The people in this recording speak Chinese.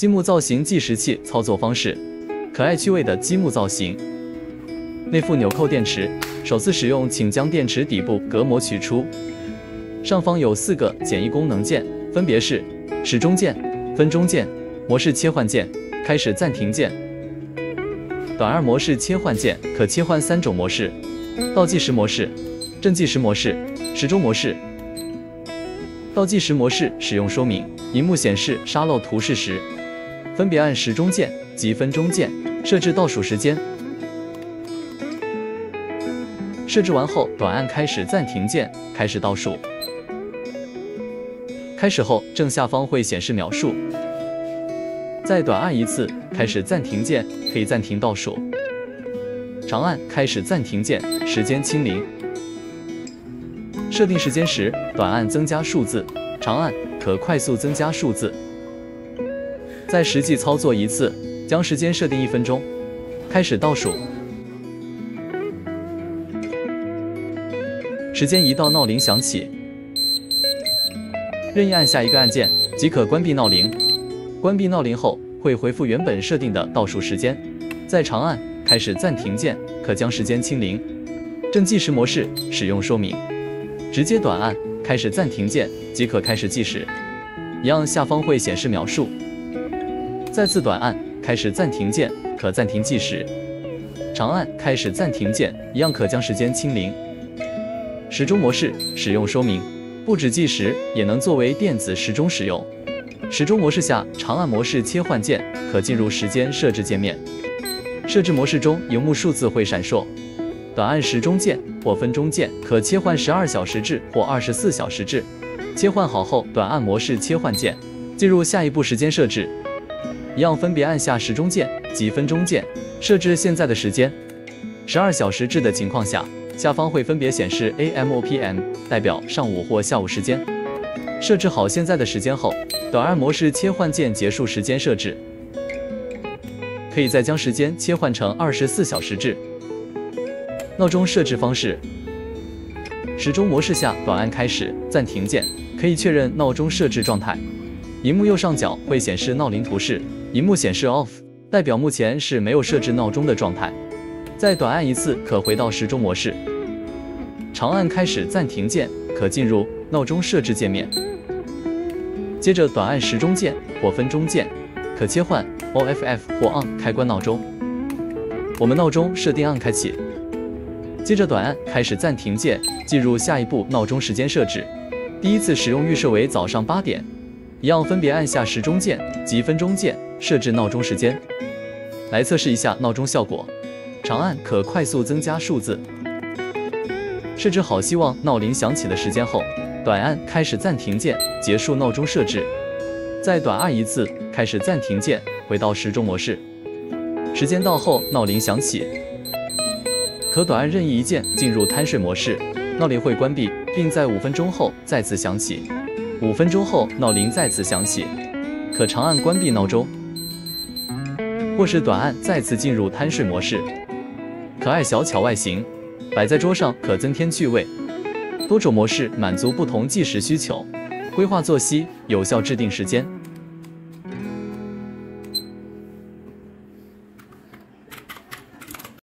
积木造型计时器操作方式，可爱趣味的积木造型。内附纽扣电池，首次使用请将电池底部隔膜取出。上方有4个简易功能键，分别是时钟键、分钟键、模式切换键、开始暂停键。短按模式切换键可切换3种模式：倒计时模式、正计时模式、时钟模式。倒计时模式使用说明：萤幕显示沙漏图示时，分别按时钟键及分钟键设置倒数时间。设置完后，短按开始暂停键开始倒数。开始后，正下方会显示秒数。再短按一次开始暂停键，可以暂停倒数。长按开始暂停键，时间清零。设定时间时，短按增加数字，长按可快速增加数字。再实际操作一次，将时间设定1分钟，开始倒数。时间一到，闹铃响起，任意按下一个按键即可关闭闹铃。关闭闹铃后会恢复原本设定的倒数时间。再长按开始暂停键，可将时间清零。正计时模式使用说明：直接短按开始暂停键即可开始计时，一样下方会显示秒数。再次短按开始暂停键可暂停计时，长按开始暂停键一样可将时间清零。时钟模式使用说明：不止计时，也能作为电子时钟使用。时钟模式下，长按模式切换键可进入时间设置界面。设置模式中，萤幕数字会闪烁。短按时钟键或分钟键可切换12小时制或24小时制。切换好后，短按模式切换键进入下一步时间设置。一样分别按下时钟键及分钟键设置现在的时间。12小时制的情况下，下方会分别显示 AM 或 PM， 代表上午或下午时间。设置好现在的时间后，短按模式切换键结束时间设置。可以再将时间切换成24小时制。闹钟设置方式：时钟模式下，短按开始暂停键可以确认闹钟设置状态。萤幕右上角会显示闹铃图示，萤幕显示 OFF， 代表目前是没有设置闹钟的状态。再短按一次可回到时钟模式。长按开始暂停键可进入闹钟设置界面。接着短按时钟键或分钟键可切换 OFF 或 ON 开关闹钟。我们闹钟设定按开启。接着短按开始暂停键进入下一步闹钟时间设置。第一次使用预设为早上8点，一样分别按下时钟键及分钟键设置闹钟时间。来测试一下闹钟效果。长按可快速增加数字。设置好希望闹铃响起的时间后，短按开始暂停键结束闹钟设置。再短按一次开始暂停键回到时钟模式。时间到后闹铃响起，可短按任意一键进入贪睡模式，闹铃会关闭，并在5分钟后再次响起。5分钟后闹铃再次响起，可长按关闭闹钟，或是短按再次进入贪睡模式。可爱小巧外形，摆在桌上可增添趣味。多种模式满足不同计时需求，规划作息，有效制定时间。